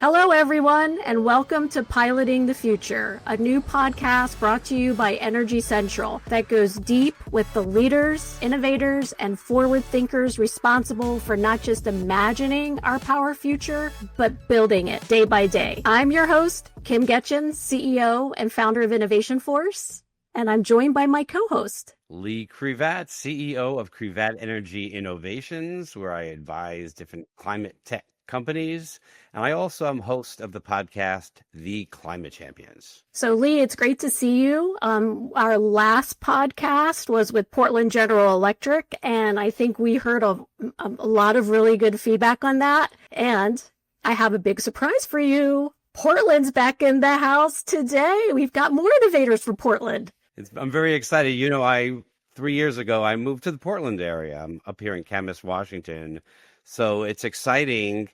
Hello, everyone, and welcome to Piloting the Future, a new podcast brought to you by Energy Central that goes deep with the leaders, innovators, and forward thinkers responsible for not just imagining our power future, but building it day by day. I'm your host, Kim Getgen, CEO and founder of Innovation Force, and I'm joined by my co-host, Lee Krevat, CEO of Krevat Energy Innovations, where I advise different climate tech companies. And I also am host of the podcast, The Climate Champions. So Lee, it's great to see you. Our last podcast was with Portland General Electric, and I think we heard a lot of really good feedback on that. And I have a big surprise for you. Portland's back in the house today. We've got more innovators for Portland. I'm very excited. 3 years ago, I moved to the Portland area. I'm up here in Camas, Washington. So it's exciting.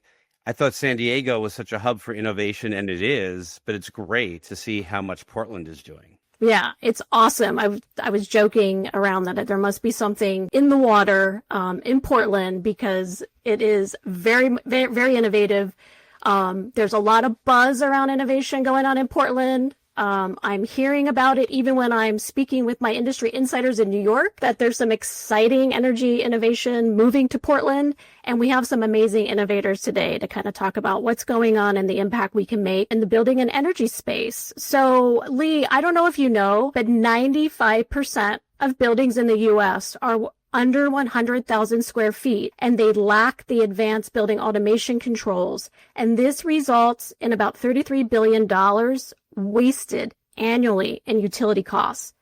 I thought San Diego was such a hub for innovation, and it is, but it's great to see how much Portland is doing. Yeah, it's awesome. I was joking around that there must be something in the water in Portland because it is very, very, very innovative. There's a lot of buzz around innovation going on in Portland. I'm hearing about it even when I'm speaking with my industry insiders in New York, that there's some exciting energy innovation moving to Portland. And we have some amazing innovators today to kind of talk about what's going on and the impact we can make in the building and energy space. So Lee, I don't know if you know, but 95% of buildings in the US are under 100,000 square feet, and they lack the advanced building automation controls. And this results in about $33 billion wasted annually in utility costs.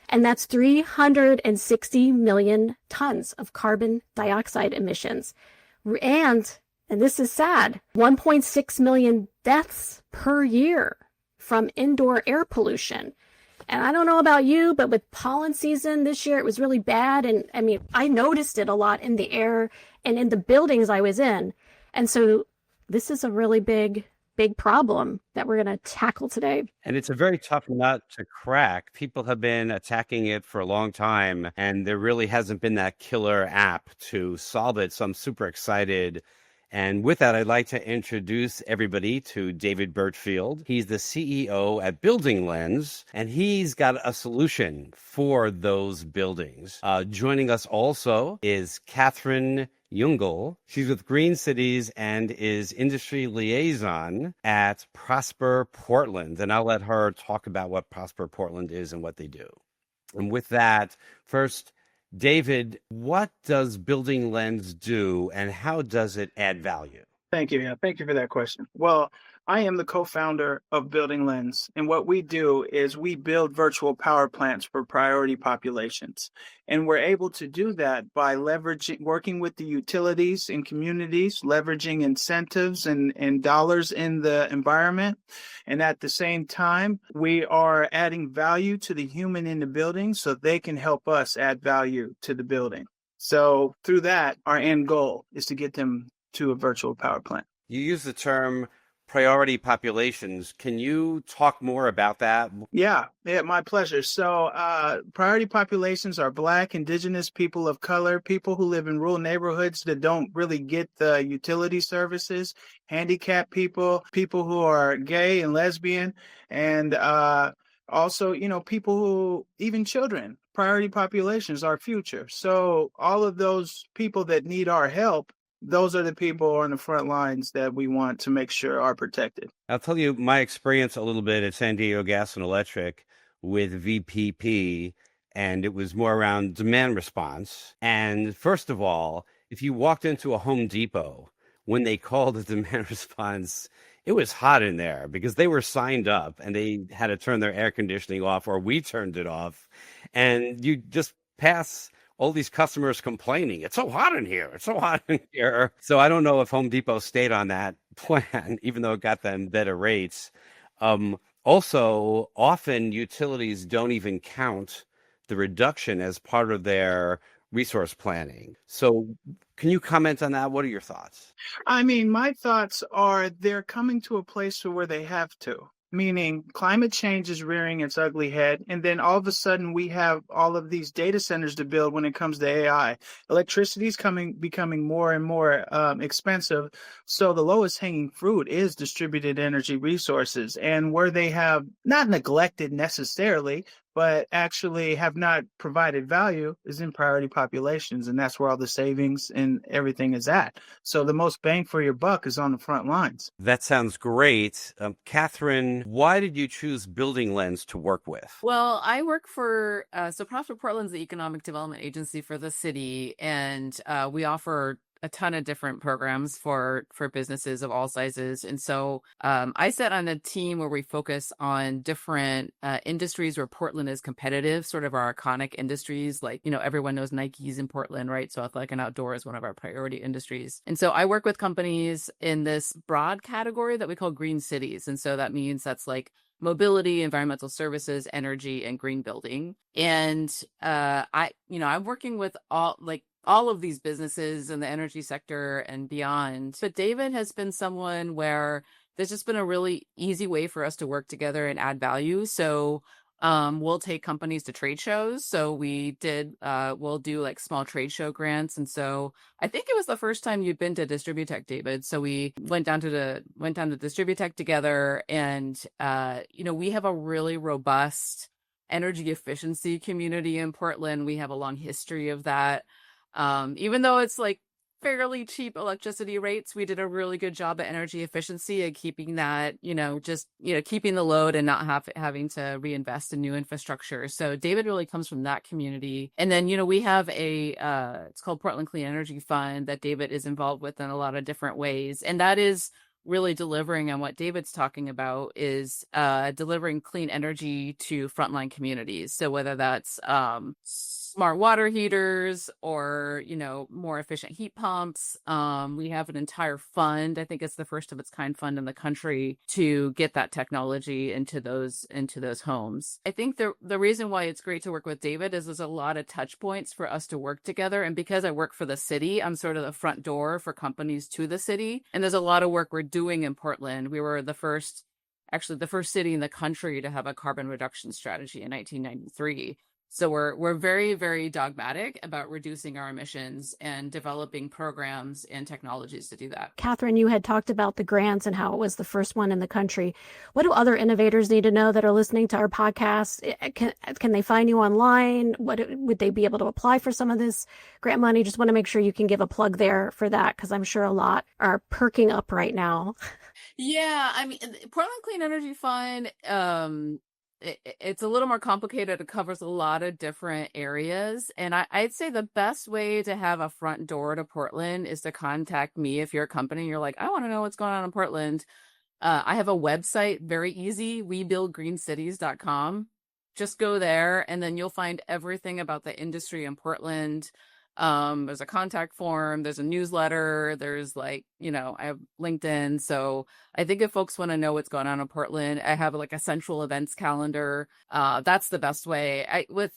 And that's 360 million tons of carbon dioxide emissions. And this is sad, 1.6 million deaths per year from indoor air pollution. And I don't know about you, but with pollen season this year, it was really bad. And I mean, I noticed it a lot in the air and in the buildings I was in. And so this is a really big problem that we're going to tackle today. And it's a very tough nut to crack. People have been attacking it for a long time, and there really hasn't been that killer app to solve it. So I'm super excited. And with that, I'd like to introduce everybody to David Burchfield. He's the CEO at BuildingLens, and he's got a solution for those buildings. Joining us also is Katherine Juengel. She's with Green Cities and is industry liaison at Prosper Portland. And I'll let her talk about what Prosper Portland is and what they do. And with that, first, David, what does BuildingLens do and how does it add value? Thank you. Yeah, thank you for that question. Well, I am the co-founder of BuildingLens, and what we do is we build virtual power plants for priority populations. And we're able to do that by working with the utilities and communities, leveraging incentives and dollars in the environment. And at the same time, we are adding value to the human in the building so they can help us add value to the building. So through that, our end goal is to get them to a virtual power plant. You use the term priority populations. Can you talk more about that? Yeah, my pleasure. So priority populations are Black, Indigenous, people of color, people who live in rural neighborhoods that don't really get the utility services, handicapped people, people who are gay and lesbian, and also, people who, even children. Priority populations are future. So all of those people that need our help, those are the people on the front lines that we want to make sure are protected. I'll tell you my experience a little bit at San Diego Gas and Electric with VPP, and it was more around demand response. And first of all, if you walked into a Home Depot, when they called the demand response, it was hot in there because they were signed up and they had to turn their air conditioning off, or we turned it off. And you just pass all these customers complaining, it's so hot in here. It's so hot in here. So I don't know if Home Depot stayed on that plan, even though it got them better rates. Also, often utilities don't even count the reduction as part of their resource planning. So can you comment on that? What are your thoughts? I mean, my thoughts are they're coming to a place where they have to. meaning climate change is rearing its ugly head. And then all of a sudden we have all of these data centers to build when it comes to AI. Electricity is becoming more and more expensive. So the lowest hanging fruit is distributed energy resources. And where they have not neglected necessarily, but actually have not provided value is in priority populations. And that's where all the savings and everything is at. So the most bang for your buck is on the front lines. That sounds great. Catherine, why did you choose BuildingLens to work with? Well, I work for, so Prosper Portland's the economic development agency for the city, and we offer a ton of different programs for businesses of all sizes. And so I sit on a team where we focus on different industries where Portland is competitive, sort of our iconic industries. Like, everyone knows Nike's in Portland, right? So athletic and outdoor is one of our priority industries. And so I work with companies in this broad category that we call green cities. And so that means that's like mobility, environmental services, energy, and green building. And I'm working with all of these businesses in the energy sector and beyond. But David has been someone where there's just been a really easy way for us to work together and add value. So we'll take companies to trade shows. So we'll do like small trade show grants. And so I think it was the first time you'd been to Distributech, David. So we went down to Distributech together, and we have a really robust energy efficiency community in Portland. We have a long history of that. Even though it's like fairly cheap electricity rates, we did a really good job at energy efficiency and keeping that, keeping the load and not having to reinvest in new infrastructure. So David really comes from that community. And then, we have it's called Portland Clean Energy Fund that David is involved with in a lot of different ways. And that is really delivering on what David's talking about, is delivering clean energy to frontline communities. So whether that's smart water heaters or, more efficient heat pumps. We have an entire fund. I think it's the first of its kind fund in the country to get that technology into those homes. I think the reason why it's great to work with David is there's a lot of touch points for us to work together. And because I work for the city, I'm sort of the front door for companies to the city. And there's a lot of work we're doing in Portland. We were the first city in the country to have a carbon reduction strategy in 1993. So we're very, very dogmatic about reducing our emissions and developing programs and technologies to do that. Katherine, you had talked about the grants and how it was the first one in the country. What do other innovators need to know that are listening to our podcast? Can they find you online? Would they be able to apply for some of this grant money? Just want to make sure you can give a plug there for that, because I'm sure a lot are perking up right now. Yeah, I mean, Portland Clean Energy Fund, it's a little more complicated. It covers a lot of different areas. And I'd say the best way to have a front door to Portland is to contact me. If you're a company, you're like, I want to know what's going on in Portland. I have a website, very easy, webuildgreencities.com. Just go there and then you'll find everything about the industry in Portland. There's a contact form, there's a newsletter, there's I have LinkedIn. So I think if folks want to know what's going on in Portland, I have like a central events calendar. That's the best way. With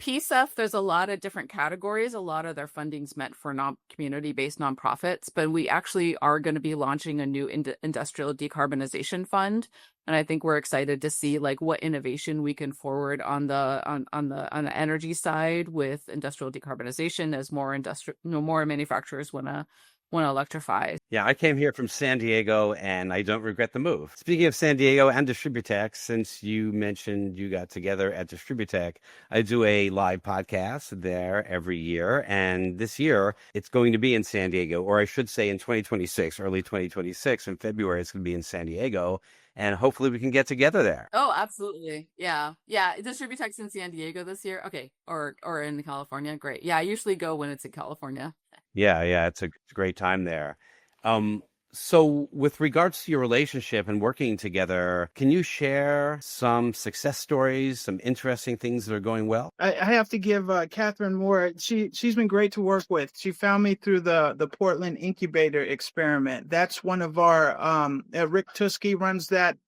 PSEF, there's a lot of different categories. A lot of their funding's meant for community-based nonprofits, but we actually are going to be launching a new industrial decarbonization fund. And I think we're excited to see what innovation we can forward on the energy side with industrial decarbonization as more manufacturers want to electrify. Yeah, I came here from San Diego and I don't regret the move. Speaking of San Diego and Distributech, since you mentioned you got together at Distributech, I do a live podcast there every year. And this year it's going to be in San Diego, or I should say in 2026, early 2026. In February, it's going to be in San Diego. And hopefully we can get together there. Oh, absolutely. Yeah. Yeah. Distributech's in San Diego this year. Okay. Or in California. Great. Yeah. I usually go when it's in California. Yeah. It's a great time there. So with regards to your relationship and working together, can you share some success stories, some interesting things that are going well? I have to give Katherine more. She's been great to work with. She found me through the Portland Incubator Experiment. That's one of our, Rick Tuskey runs that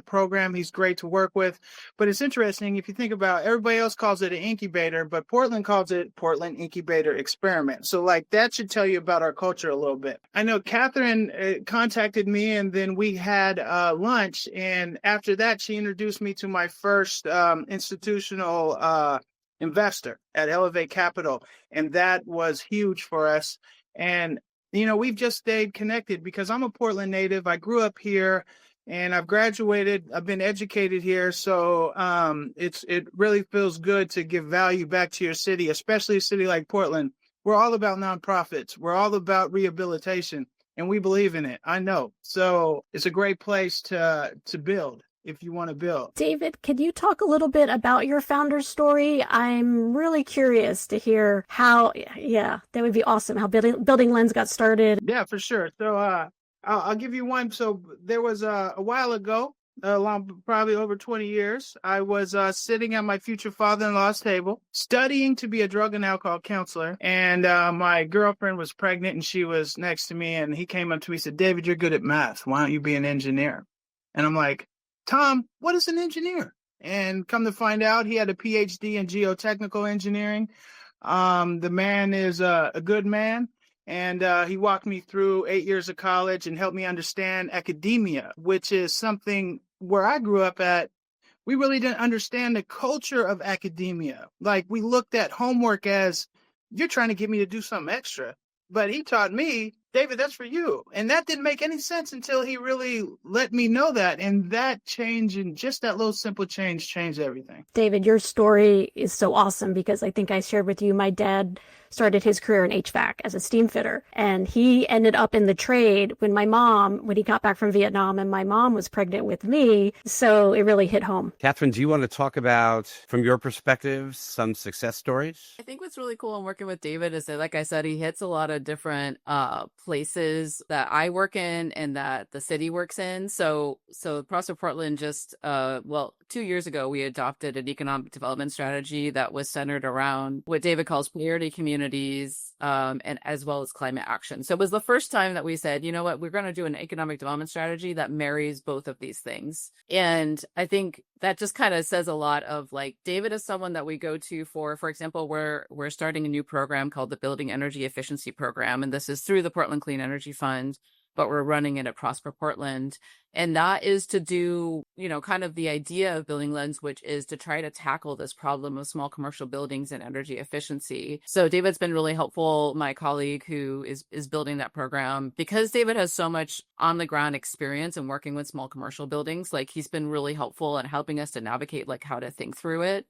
program. He's great to work with. But it's interesting, if you think about, everybody else calls it an incubator, but Portland calls it Portland Incubator Experiment. So that should tell you about our culture a little bit. I know Katherine contacted me, and then we had lunch. And after that, she introduced me to my first institutional investor at Elevate Capital. And that was huge for us. And, we've just stayed connected because I'm a Portland native. I grew up here and I've graduated. I've been educated here. So it really feels good to give value back to your city, especially a city like Portland. We're all about nonprofits. We're all about rehabilitation, and we believe in it. I know. So it's a great place to build if you want to build. David, can you talk a little bit about your founder's story? I'm really curious to hear how, that would be awesome, how BuildingLens got started. Yeah, for sure. So I'll give you one. So there was a while ago, probably over 20 years, I was sitting at my future father-in-law's table, studying to be a drug and alcohol counselor. And my girlfriend was pregnant, and she was next to me. And he came up to me and said, "David, you're good at math. Why don't you be an engineer?" And I'm like, "Tom, what is an engineer?" And come to find out, he had a PhD in geotechnical engineering. The man is a good man. And he walked me through 8 years of college and helped me understand academia, which is something where I grew up at. We really didn't understand the culture of academia. Like, we looked at homework as, you're trying to get me to do something extra. But he taught me, "David, that's for you." And that didn't make any sense until he really let me know that. And that change, and just that little simple change, changed everything. David, your story is so awesome because I think I shared with you, my dad started his career in HVAC as a steam fitter. And he ended up in the trade when he got back from Vietnam, and my mom was pregnant with me. So it really hit home. Katherine, do you want to talk about, from your perspective, some success stories? I think what's really cool in working with David is that, like I said, he hits a lot of different places that I work in and that the city works in. So Prosper Portland just, 2 years ago, we adopted an economic development strategy that was centered around what David calls priority communities, and as well as climate action. So it was the first time that we said, you know what, we're going to do an economic development strategy that marries both of these things. And I think that just kind of says a lot of, like, David is someone that we go to for example, we're starting a new program called the Building Energy Efficiency Program. And this is through the Portland Clean Energy Fund, but we're running it at Prosper Portland. And that is to do, kind of the idea of BuildingLens, which is to try to tackle this problem of small commercial buildings and energy efficiency. So David's been really helpful, my colleague who is building that program, because David has so much on the ground experience in working with small commercial buildings. Like, he's been really helpful in helping us to navigate, like, how to think through it.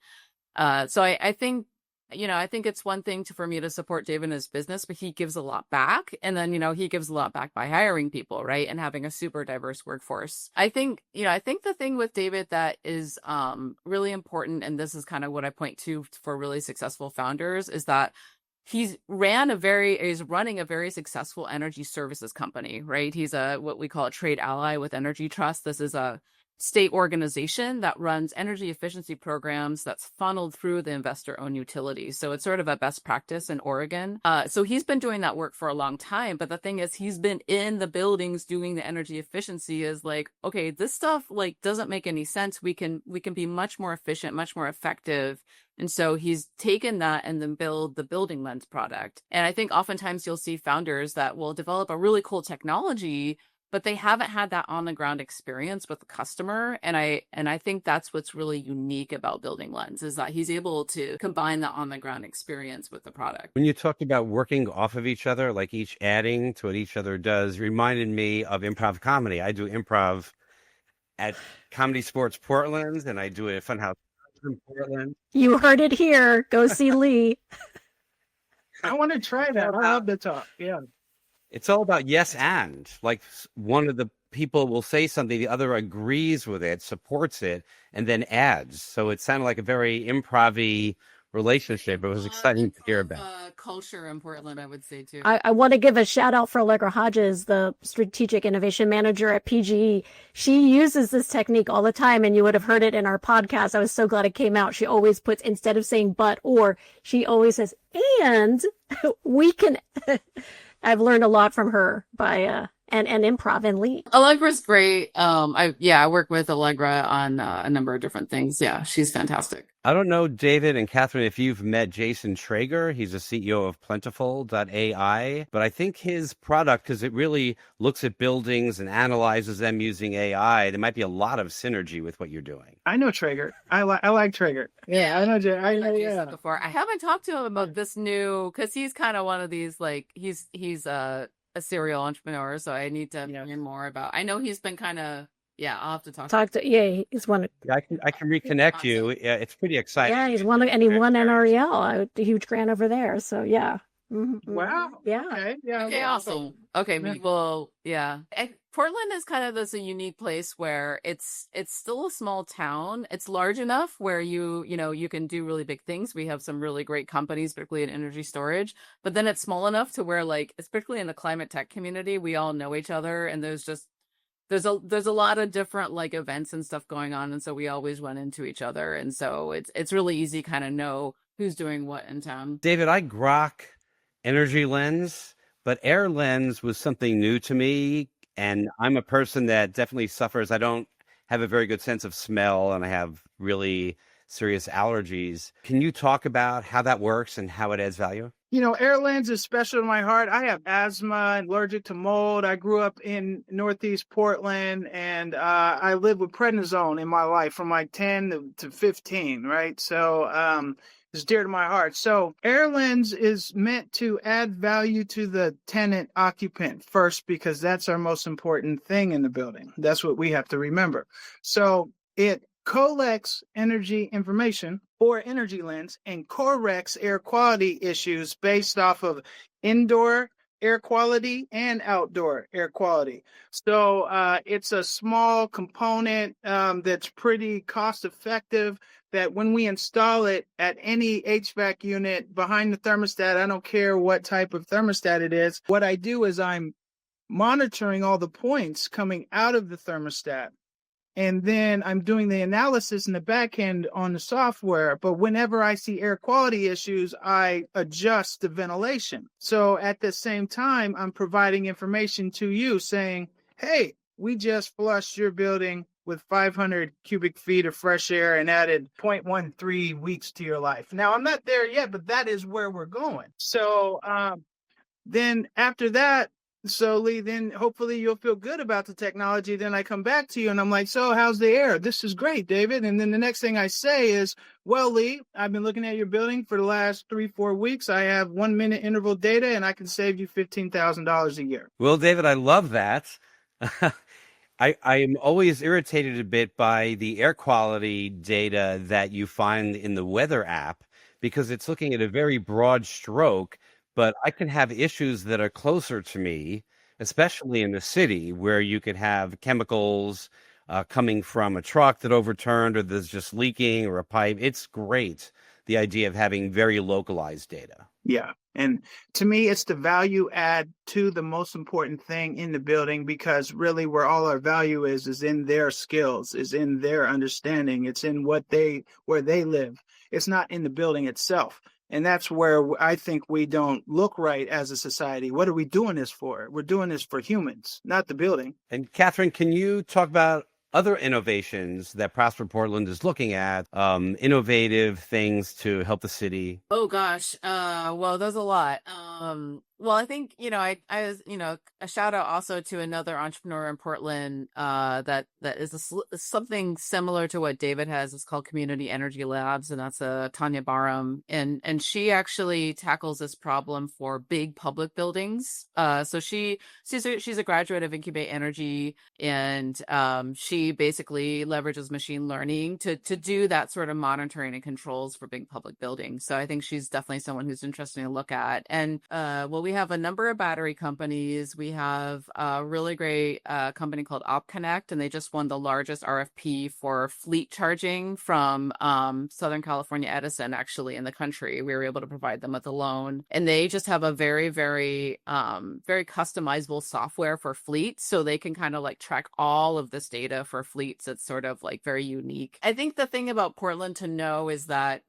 So I think, I think it's one thing for me to support David in his business, but he gives a lot back. And then, he gives a lot back by hiring people, right? And having a super diverse workforce. I think the thing with David that is really important, and this is kind of what I point to for really successful founders, is that he's running a very successful energy services company, right? He's what we call a trade ally with Energy Trust. This is a state organization that runs energy efficiency programs that's funneled through the investor-owned utilities. So it's sort of a best practice in Oregon. So he's been doing that work for a long time. But the thing is, he's been in the buildings doing the energy efficiency, is like, okay, this stuff, like, doesn't make any sense. We can be much more efficient, much more effective. And so he's taken that and then build the BuildingLens product. And I think oftentimes you'll see founders that will develop a really cool technology, but they haven't had that on the ground experience with the customer. And I think that's what's really unique about BuildingLens, is that he's able to combine the on the ground experience with the product. When you talked about working off of each other, like each adding to what each other does, reminded me of improv comedy. I do improv at Comedy Sports Portland, and I do it at Funhouse in Portland. You heard it here. Go see Lee. I want to try that. I love the talk. Yeah. It's all about yes and. Like, one of the people will say something, the other agrees with it, supports it, and then adds. So it sounded like a very improv-y relationship. It was exciting to hear about. Culture in Portland, I would say, too. I want to give a shout out for Allegra Hodges, the Strategic Innovation Manager at PGE. She uses this technique all the time, and you would have heard it in our podcast. I was so glad it came out. She always puts, instead of saying but or, she always says, and we can... I've learned a lot from her by and improv and lead. Allegra's great. I work with Allegra on a number of different things. Yeah, she's fantastic. I don't know, David and Catherine, if you've met Jason Traeger. He's the CEO of Plentiful.ai, but I think his product, because it really looks at buildings and analyzes them using AI, there might be a lot of synergy with what you're doing. I know Traeger. I like Traeger. Yeah, I know. I know. Yeah. Before I haven't talked to him about this new, because he's kind of one of these, like he's a serial entrepreneur, so I need to learn more about. I know he's been kind of. Yeah, I'll have to talk to. Yeah, he's one. I can reconnect you. Yeah, it's pretty exciting. Yeah, he's one of, and he won NREL, a huge grant over there. So yeah. Mm-hmm. Wow. Yeah. Okay. Yeah. Okay. Awesome. Okay. Yeah. Well, yeah. Portland is kind of a unique place where it's still a small town. It's large enough where you can do really big things. We have some really great companies, particularly in energy storage. But then it's small enough to where, like, especially in the climate tech community, we all know each other, and there's a lot of different like events and stuff going on, and so we always run into each other, and so it's really easy kind of know who's doing what in town. David, I grok Energy Lens, but Air Lens was something new to me, and I'm a person that definitely suffers. I don't have a very good sense of smell, and I have really serious allergies. Can you talk about how that works and how it adds value? AirLens is special to my heart. I have asthma and allergic to mold. I grew up in Northeast Portland, and I lived with prednisone in my life from like 10 to 15, right? So it's dear to my heart. So AirLens is meant to add value to the tenant occupant first, because that's our most important thing in the building. That's what we have to remember. So it collects energy information or energy lens and corrects air quality issues based off of indoor air quality and outdoor air quality. So it's a small component that's pretty cost effective, that when we install it at any HVAC unit behind the thermostat, I don't care what type of thermostat it is, what I do is I'm monitoring all the points coming out of the thermostat. And then I'm doing the analysis in the back end on the software. But whenever I see air quality issues, I adjust the ventilation. So at the same time, I'm providing information to you saying, hey, we just flushed your building with 500 cubic feet of fresh air and added 0.13 weeks to your life. Now, I'm not there yet, but that is where we're going. So then after that, so Lee, then hopefully you'll feel good about the technology. Then I come back to you and I'm like, so how's the air? This is great, David. And then the next thing I say is, well, Lee, I've been looking at your building for the last 3-4 weeks. I have 1 minute interval data and I can save you $15,000 a year. Well, David, I love that. I am always irritated a bit by the air quality data that you find in the weather app, because it's looking at a very broad stroke. But I can have issues that are closer to me, especially in the city, where you could have chemicals coming from a truck that overturned, or there's just leaking, or a pipe. It's great, the idea of having very localized data. Yeah. And to me, it's the value add to the most important thing in the building, because really where all our value is in their skills, is in their understanding. It's in where they live. It's not in the building itself. And that's where I think we don't look right as a society. What are we doing this for? We're doing this for humans, not the building. And Catherine, can you talk about other innovations that Prosper Portland is looking at, innovative things to help the city? Oh gosh. Well, there's a lot. Well, I think, I was, a shout out also to another entrepreneur in Portland, that is something similar to what David has. It's called Community Energy Labs, and that's Tanya Barham, and she actually tackles this problem for big public buildings. So she's a graduate of Incubate Energy, and she basically leverages machine learning to do that sort of monitoring and controls for big public buildings. So I think she's definitely someone who's interesting to look at. And we have a number of battery companies. We have a really great company called OpConnect, and they just won the largest RFP for fleet charging from Southern California Edison, actually, in the country. We were able to provide them with a loan, and they just have a very, very, very customizable software for fleets, so they can kind of like track all of this data for fleets. It's sort of like very unique. I think the thing about Portland to know is that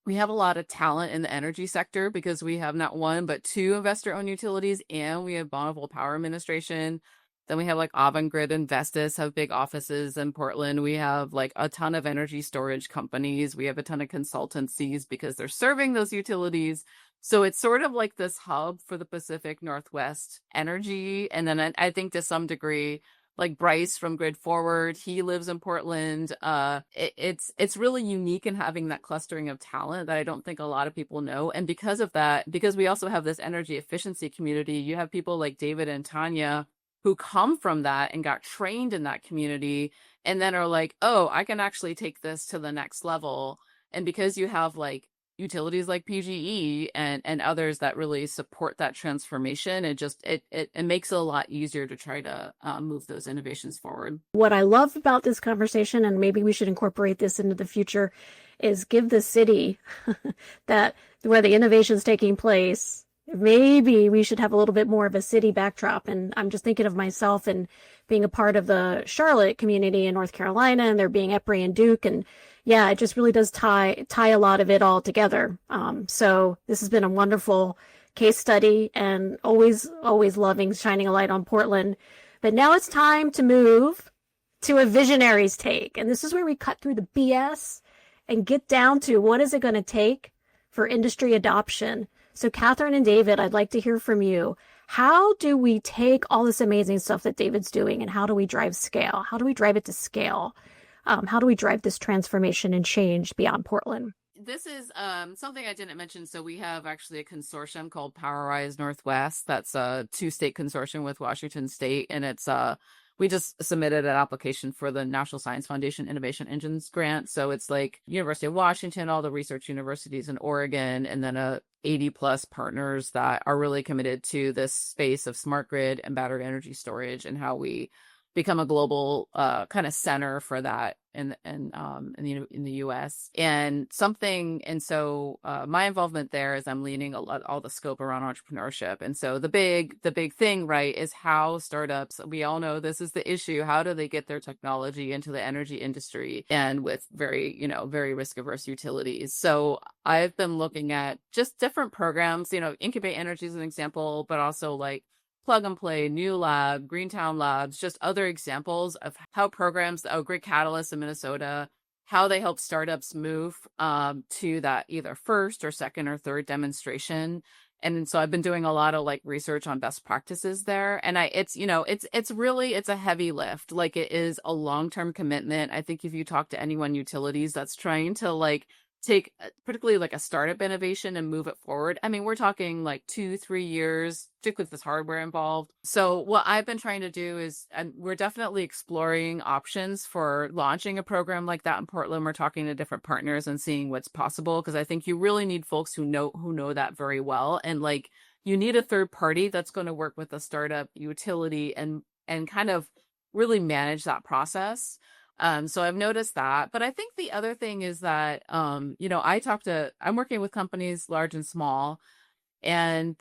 We have a lot of talent in the energy sector because we have not one, but two investor-owned utilities, and we have Bonneville Power Administration. Then we have like Avangrid and Vestas have big offices in Portland. We have like a ton of energy storage companies. We have a ton of consultancies because they're serving those utilities. So it's sort of like this hub for the Pacific Northwest energy. And then I think to some degree, like Bryce from Grid Forward, he lives in Portland. It's really unique in having that clustering of talent that I don't think a lot of people know. And because of that, because we also have this energy efficiency community, you have people like David and Tanya who come from that and got trained in that community and then are like, oh, I can actually take this to the next level. And because you have like utilities like PGE and others that really support that transformation, it makes it a lot easier to try to move those innovations forward. What I love about this conversation, and maybe we should incorporate this into the future, is give the city that where the innovation is taking place. Maybe we should have a little bit more of a city backdrop. And I'm just thinking of myself and being a part of the Charlotte community in North Carolina, and there being Epry and Duke. And yeah, it just really does tie a lot of it all together. So this has been a wonderful case study, and always loving shining a light on Portland. But now it's time to move to a visionary's take. And this is where we cut through the BS and get down to what is it going to take for industry adoption. So Katherine and David, I'd like to hear from you. How do we take all this amazing stuff that David's doing, and how do we drive scale? How do we drive it to scale? How do we drive this transformation and change beyond Portland? This is something I didn't mention. So we have actually a consortium called PowerWise Northwest. That's a 2-state consortium with Washington State. And it's we just submitted an application for the National Science Foundation Innovation Engines grant. So it's like University of Washington, all the research universities in Oregon, and then 80 plus partners that are really committed to this space of smart grid and battery energy storage, and how we become a global kind of center for that in the U.S. And so my involvement there is I'm leading all the scope around entrepreneurship. And so the big thing, right, is how startups, we all know this is the issue. How do they get their technology into the energy industry, and with very risk averse utilities? So I've been looking at just different programs, Incubate Energy is an example, but also like Plug and Play, New Lab, Greentown Labs, just other examples of how programs, Grid Catalyst in Minnesota, how they help startups move to that either first or second or third demonstration. And so I've been doing a lot of like research on best practices there. And it's a heavy lift. Like, it is a long-term commitment. I think if you talk to anyone utilities that's trying to like take particularly like a startup innovation and move it forward, I mean, we're talking like 2-3 years, particularly with this hardware involved. So what I've been trying to do is, and we're definitely exploring options for launching a program like that in Portland. We're talking to different partners and seeing what's possible, because I think you really need folks who know that very well. And like, you need a third party that's going to work with a startup utility and kind of really manage that process. So I've noticed that. But I think the other thing is that, I'm working with companies large and small, and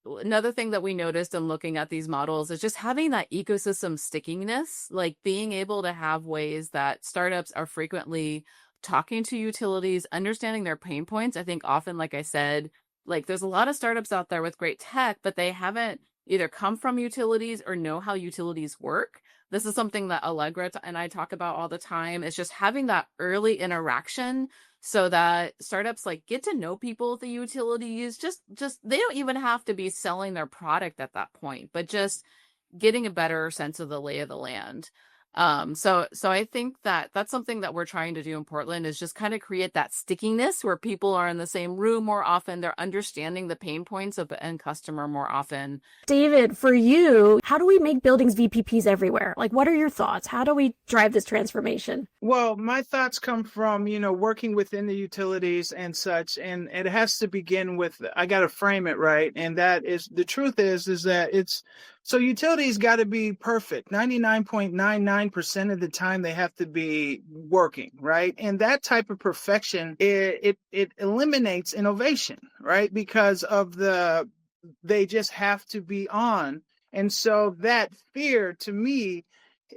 another thing that we noticed in looking at these models is just having that ecosystem stickiness, like being able to have ways that startups are frequently talking to utilities, understanding their pain points. I think often, like I said, like there's a lot of startups out there with great tech, but they haven't either come from utilities or know how utilities work. This is something that Allegra and I talk about all the time. It's just having that early interaction so that startups like get to know people at the utilities. Just they don't even have to be selling their product at that point, but just getting a better sense of the lay of the land. So I think that's something that we're trying to do in Portland, is just kind of create that stickiness where people are in the same room more often. They're understanding the pain points of the end customer more often. David, for you, how do we make buildings VPPs everywhere? Like, what are your thoughts? How do we drive this transformation? Well, my thoughts come from, working within the utilities and such. And it has to begin with, I got to frame it right. And that is, the truth is that so utilities got to be perfect. 99.99% of the time they have to be working, right? And that type of perfection, it eliminates innovation, right? Because of they just have to be on. And so that fear, to me,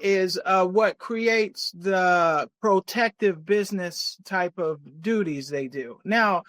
is what creates the protective business type of duties they do. Now,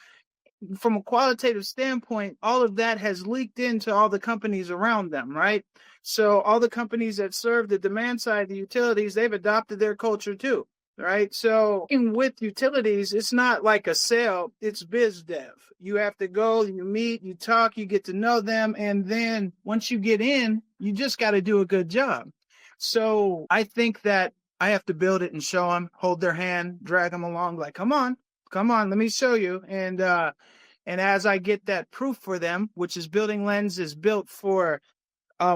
from a qualitative standpoint, all of that has leaked into all the companies around them, right? So all the companies that serve the demand side, the utilities, they've adopted their culture too, right? So with utilities, it's not like a sale, it's biz dev. You have to go, you meet, you talk, you get to know them. And then once you get in, you just got to do a good job. So I think that I have to build it and show them, hold their hand, drag them along, like, come on, let me show you. And as I get that proof for them, which is BuildingLens is built for,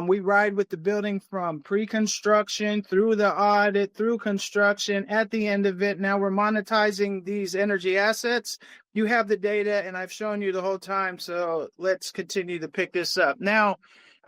we ride with the building from pre-construction through the audit, through construction, at the end of it. Now we're monetizing these energy assets. You have the data, and I've shown you the whole time. So let's continue to pick this up. Now,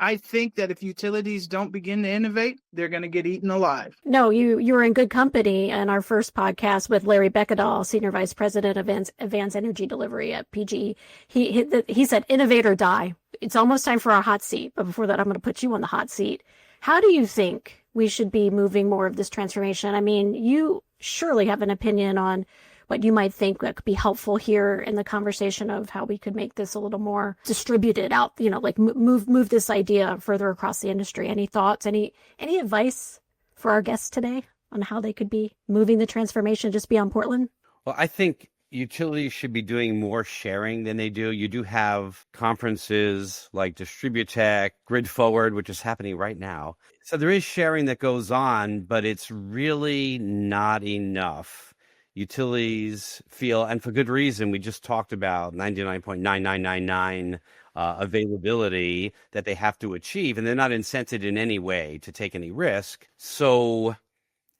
I think that if utilities don't begin to innovate, they're going to get eaten alive. No, you were in good company in our first podcast with Larry Beckadal, Senior Vice President of Advanced Energy Delivery at PG. He said, innovate or die. It's almost time for our hot seat. But before that, I'm going to put you on the hot seat. How do you think we should be moving more of this transformation? I mean, you surely have an opinion on what you might think that could be helpful here in the conversation of how we could make this a little more distributed out, like move this idea further across the industry. Any thoughts, any advice for our guests today on how they could be moving the transformation just beyond Portland? Well, I think utilities should be doing more sharing than they do. You do have conferences like Distributech, Grid Forward, which is happening right now. So there is sharing that goes on, but it's really not enough. Utilities feel, and for good reason, we just talked about 99.9999 availability that they have to achieve, and they're not incented in any way to take any risk. So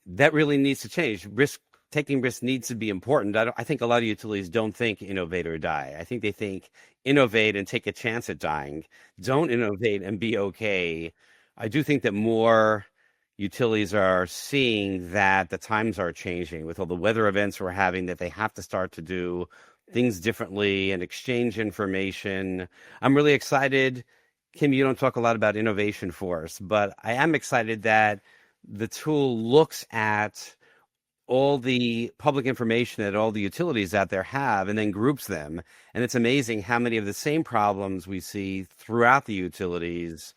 that really needs to change. Taking risk needs to be important. I think a lot of utilities don't think innovate or die. I think they think innovate and take a chance at dying. Don't innovate and be okay. I do think that more utilities are seeing that the times are changing with all the weather events we're having, that they have to start to do things differently and exchange information. I'm really excited. Kim, you don't talk a lot about Innovation Force, but I am excited that the tool looks at all the public information that all the utilities out there have and then groups them. And it's amazing how many of the same problems we see throughout the utilities.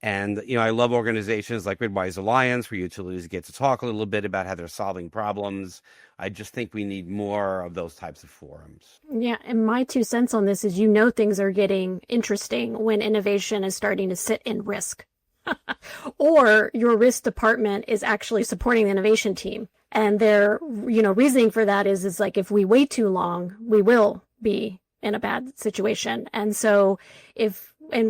And, I love organizations like Gridwise Alliance where utilities get to talk a little bit about how they're solving problems. I just think we need more of those types of forums. Yeah, and my 2 cents on this is, things are getting interesting when innovation is starting to sit in risk. Or your risk department is actually supporting the innovation team. And their, reasoning for that is like, if we wait too long, we will be in a bad situation. And so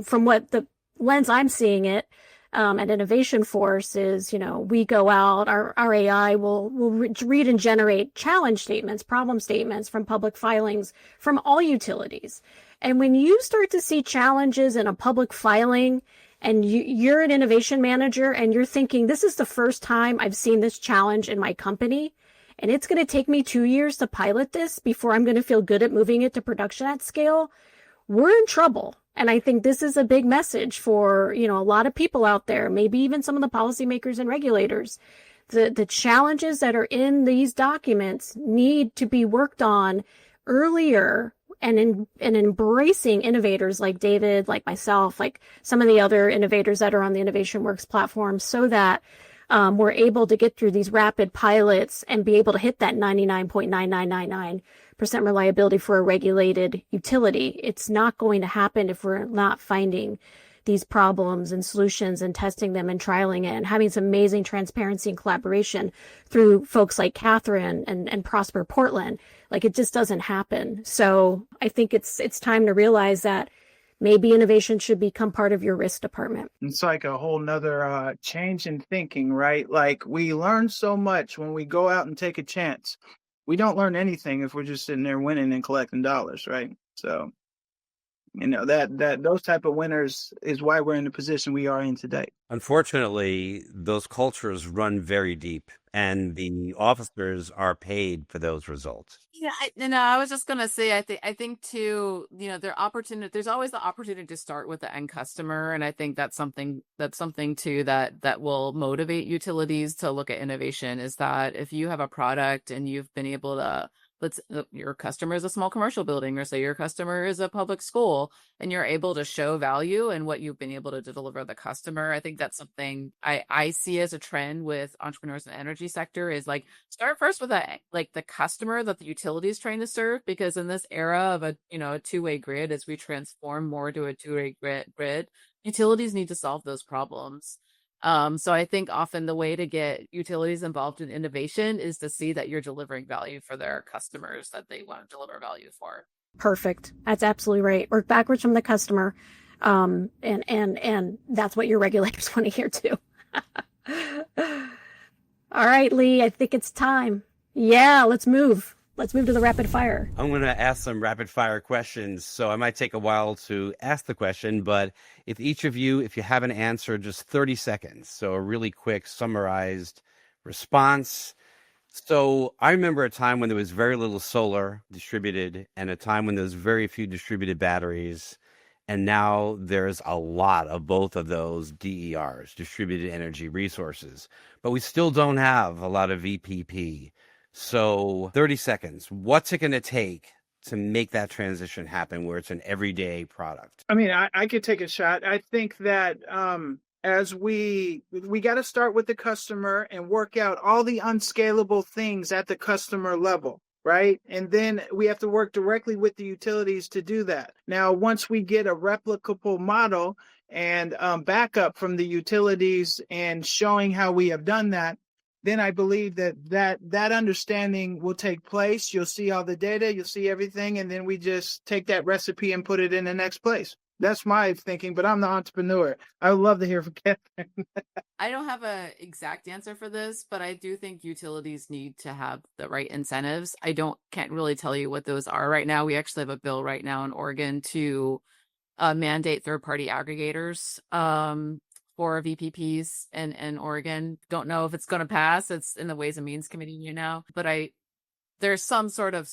from what the lens I'm seeing it at Innovation Force is, we go out, our AI will read and generate challenge statements, problem statements from public filings from all utilities. And when you start to see challenges in a public filing and you're an innovation manager and you're thinking, this is the first time I've seen this challenge in my company, and it's going to take me 2 years to pilot this before I'm going to feel good at moving it to production at scale, we're in trouble. And I think this is a big message for, a lot of people out there, maybe even some of the policymakers and regulators. The challenges that are in these documents need to be worked on earlier, and embracing innovators like David, like myself, like some of the other innovators that are on the Innovation Works platform, so that we're able to get through these rapid pilots and be able to hit that 99.9999% reliability for a regulated utility. It's not going to happen if we're not finding these problems and solutions and testing them and trialing it and having some amazing transparency and collaboration through folks like Katherine and Prosper Portland. Like, it just doesn't happen. So I think it's time to realize that maybe innovation should become part of your risk department. It's like a whole nother change in thinking, right? Like, we learn so much when we go out and take a chance. We don't learn anything if we're just sitting there winning and collecting dollars, right? So that those type of winners is why we're in the position we are in today. Unfortunately, those cultures run very deep, and the officers are paid for those results. Yeah, I was just gonna say, I think too, there's always the opportunity to start with the end customer, and I think that's something too that will motivate utilities to look at innovation. Is that if you have a product and you've been able to, your customer is a small commercial building, or say your customer is a public school, and you're able to show value in what you've been able to deliver the customer. I think that's something I see as a trend with entrepreneurs in the energy sector, is like, start first with the customer that the utility is trying to serve, because in this era of a two-way grid, as we transform more to a two-way grid, utilities need to solve those problems. So I think often the way to get utilities involved in innovation is to see that you're delivering value for their customers that they want to deliver value for. Perfect. That's absolutely right. Work backwards from the customer. And that's what your regulators want to hear too. All right, Lee, I think it's time. Yeah, let's move. Let's move to the rapid fire. I'm going to ask some rapid fire questions, so I might take a while to ask the question, but if each of you, if you have an answer, just 30 seconds. So a really quick summarized response. So I remember a time when there was very little solar distributed, and a time when there was very few distributed batteries. And now there's a lot of both of those DERs, distributed energy resources, but we still don't have a lot of VPP. So 30 seconds, what's it going to take to make that transition happen where it's an everyday product? I mean, I could take a shot. I think that as we got to start with the customer and work out all the unscalable things at the customer level, right? And then we have to work directly with the utilities to do that. Now, once we get a replicable model and backup from the utilities and showing how we have done that, then I believe that understanding will take place. You'll see all the data, you'll see everything, and then we just take that recipe and put it in the next place. That's my thinking, but I'm the entrepreneur. I would love to hear from Katherine. I don't have an exact answer for this, but I do think utilities need to have the right incentives. Can't really tell you what those are right now. We actually have a bill right now in Oregon to mandate third-party aggregators for VPPs in Oregon. Don't know if it's going to pass. It's in the Ways and Means Committee, but there's some sort of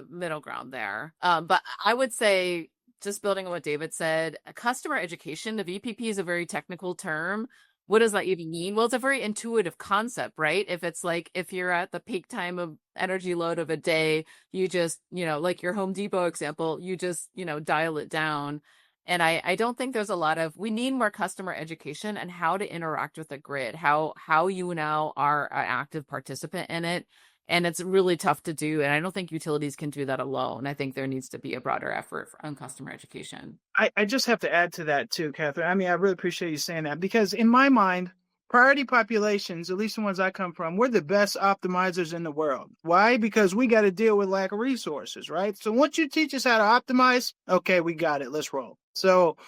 middle ground there. But I would say, just building on what David said, customer education, the VPP is a very technical term. What does that even mean? Well, it's a very intuitive concept, right? If it's like, if you're at the peak time of energy load of a day, you just, like your Home Depot example, you just, dial it down. And I don't think there's we need more customer education and how to interact with the grid, how you now are an active participant in it. And it's really tough to do. And I don't think utilities can do that alone. I think there needs to be a broader effort on customer education. I just have to add to that too, Katherine. I mean, I really appreciate you saying that, because in my mind, priority populations, at least the ones I come from, we're the best optimizers in the world. Why? Because we got to deal with lack of resources, right? So once you teach us how to optimize, okay, we got it. Let's roll. So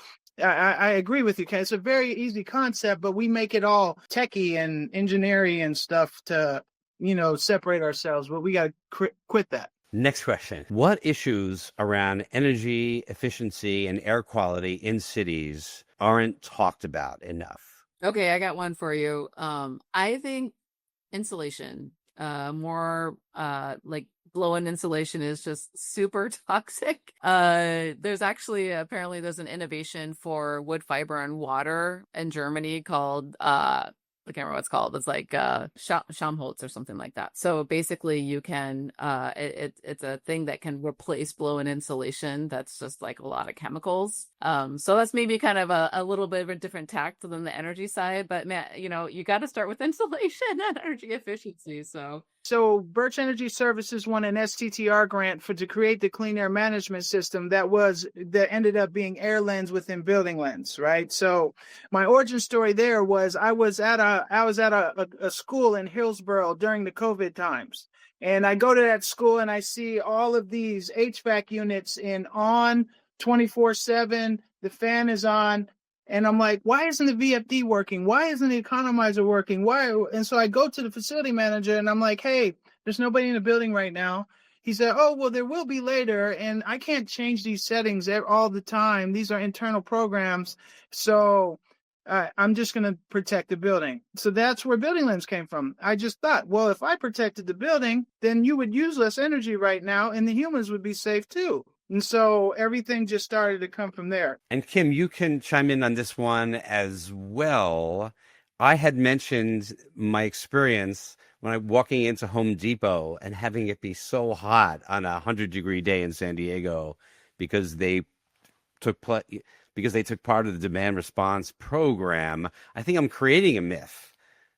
I agree with you, Kat. It's a very easy concept, but we make it all techie and engineering and stuff to, separate ourselves. But we got to quit that. Next question. What issues around energy efficiency and air quality in cities aren't talked about enough? Okay, I got one for you. I think insulation, more like blow-in insulation is just super toxic. There's actually, apparently there's an innovation for wood fiber and water in Germany called, I can't remember what it's called. It's like Schamholz or something like that. So basically you can, it's a thing that can replace blow-in insulation. That's just like a lot of chemicals. So that's maybe kind of a little bit of a different tact than the energy side, but man, you got to start with insulation and energy efficiency. So Birch Energy Services won an STTR grant to create the clean air management system that ended up being AirLens within BuildingLens, right? So my origin story there was I was at a school in Hillsborough during the COVID times. And I go to that school and I see all of these HVAC units on 24/7. The fan is on. And I'm like, why isn't the VFD working? Why isn't the economizer working? Why? And so I go to the facility manager and I'm like, hey, there's nobody in the building right now. he said, oh, well, there will be later, and I can't change these settings all the time. These are internal programs, so I'm just going to protect the building. So that's where BuildingLens came from. I just thought, well, if I protected the building, then you would use less energy right now, and the humans would be safe too. And so everything just started to come from there. And Kim, you can chime in on this one as well. I had mentioned my experience when I'm walking into Home Depot and having it be so hot on a 100-degree day in San Diego because they took part of the demand response program. I think I'm creating a myth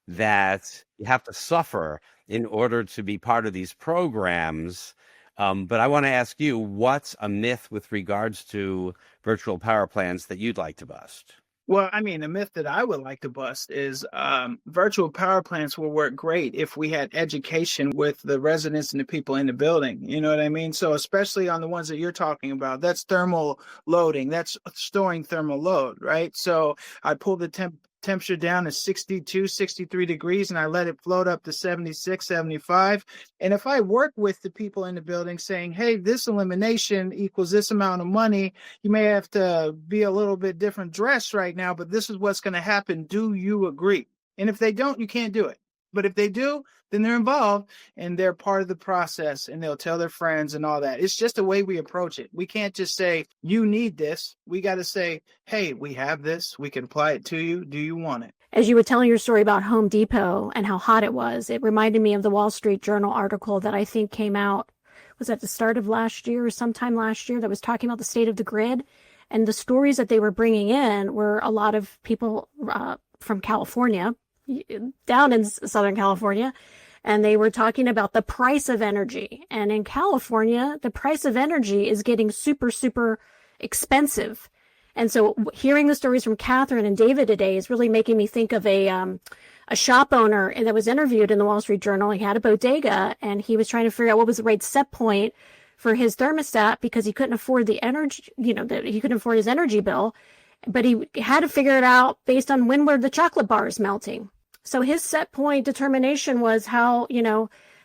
that you have to suffer in order to be part of these programs. But I want to ask you, what's a myth with regards to virtual power plants that you'd like to bust? Well, I mean, a myth that I would like to bust is virtual power plants will work great if we had education with the residents and the people in the building. You know what I mean? So especially on the ones that you're talking about, that's thermal loading. That's storing thermal load, right? So I pull the temperature down to 62, 63 degrees, and I let it float up to 76, 75. And if I work with the people in the building saying, hey, this elimination equals this amount of money, you may have to be a little bit different dressed right now, but this is what's going to happen. Do you agree? And if they don't, you can't do it. But if they do, then they're involved and they're part of the process, and they'll tell their friends and all that. It's just the way we approach it. We can't just say, you need this. We got to say, hey, we have this. We can apply it to you. Do you want it? As you were telling your story about Home Depot and how hot it was, it reminded me of the Wall Street Journal article that I think came out, was at the start of last year or sometime last year, that was talking about the state of the grid. And the stories that they were bringing in were a lot of people from California, down in Southern California, and they were talking about the price of energy. And in California, the price of energy is getting super, super expensive. And so hearing the stories from Katherine and David today is really making me think of a shop owner that was interviewed in the Wall Street Journal. He had a bodega, and he was trying to figure out what was the right set point for his thermostat because he couldn't afford the energy, he couldn't afford his energy bill. But he had to figure it out based on when were the chocolate bars melting. So his set point determination was how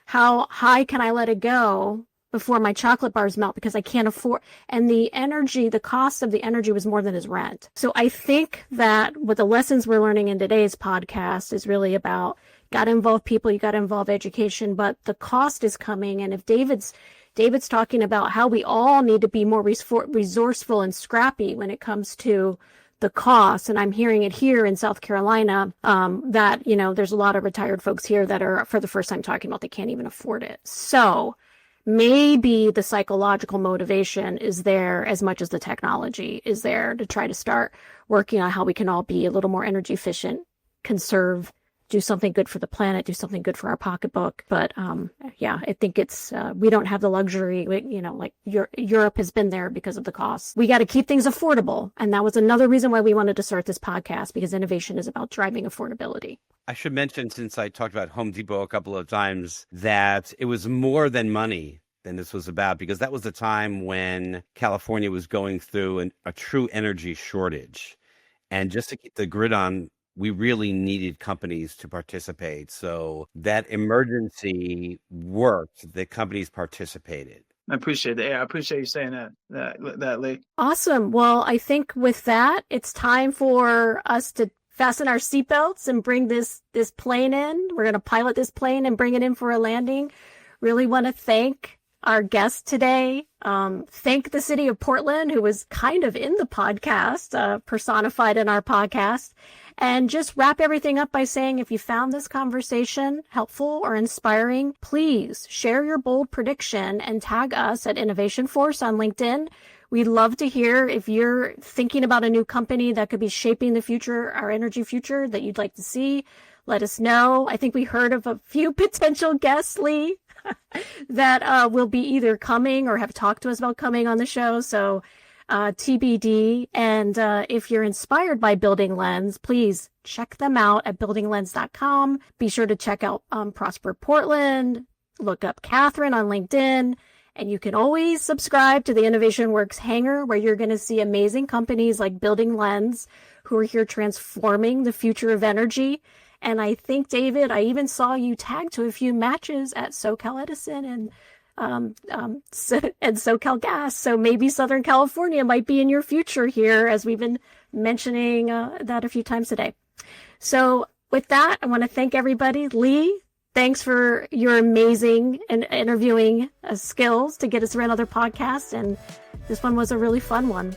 high can I let it go before my chocolate bars melt because I can't afford, and the cost of the energy was more than his rent. So I think that what the lessons we're learning in today's podcast is really about, got to involve people, you got to involve education, but the cost is coming. And if David's talking about how we all need to be more resourceful and scrappy when it comes to the cost. And I'm hearing it here in South Carolina, that, there's a lot of retired folks here that are for the first time talking about they can't even afford it. So maybe the psychological motivation is there as much as the technology is there to try to start working on how we can all be a little more energy efficient, conserve, do something good for the planet, do something good for our pocketbook. But I think it's, we don't have the luxury, like Europe has been there because of the costs. We got to keep things affordable. And that was another reason why we wanted to start this podcast, because innovation is about driving affordability. I should mention, since I talked about Home Depot a couple of times, that it was more than money than this was about, because that was the time when California was going through a true energy shortage. And just to keep the grid on, we really needed companies to participate. So that emergency worked. The companies participated. I appreciate that. Yeah, I appreciate you saying that, Lee. Awesome. Well, I think with that, it's time for us to fasten our seatbelts and bring this plane in. We're going to pilot this plane and bring it in for a landing. Really want to thank our guest today. Thank the city of Portland, who was kind of in the podcast, personified in our podcast. And just wrap everything up by saying, if you found this conversation helpful or inspiring, please share your bold prediction and tag us at Innovation Force on LinkedIn. We'd love to hear if you're thinking about a new company that could be shaping the future, our energy future, that you'd like to see. Let us know. I think we heard of a few potential guests, Lee, that will be either coming or have talked to us about coming on the show. So TBD. And if you're inspired by BuildingLens, please check them out at buildinglens.com. Be sure to check out Prosper Portland. Look up Katherine on LinkedIn. And you can always subscribe to the Innovation Works Hangar, where you're going to see amazing companies like BuildingLens who are here transforming the future of energy. And I think, David, I even saw you tagged to a few matches at SoCal Edison and and SoCal Gas. So maybe Southern California might be in your future here, as we've been mentioning that a few times today. So with that, I want to thank everybody. Lee, thanks for your amazing interviewing skills to get us around other podcasts. And this one was a really fun one.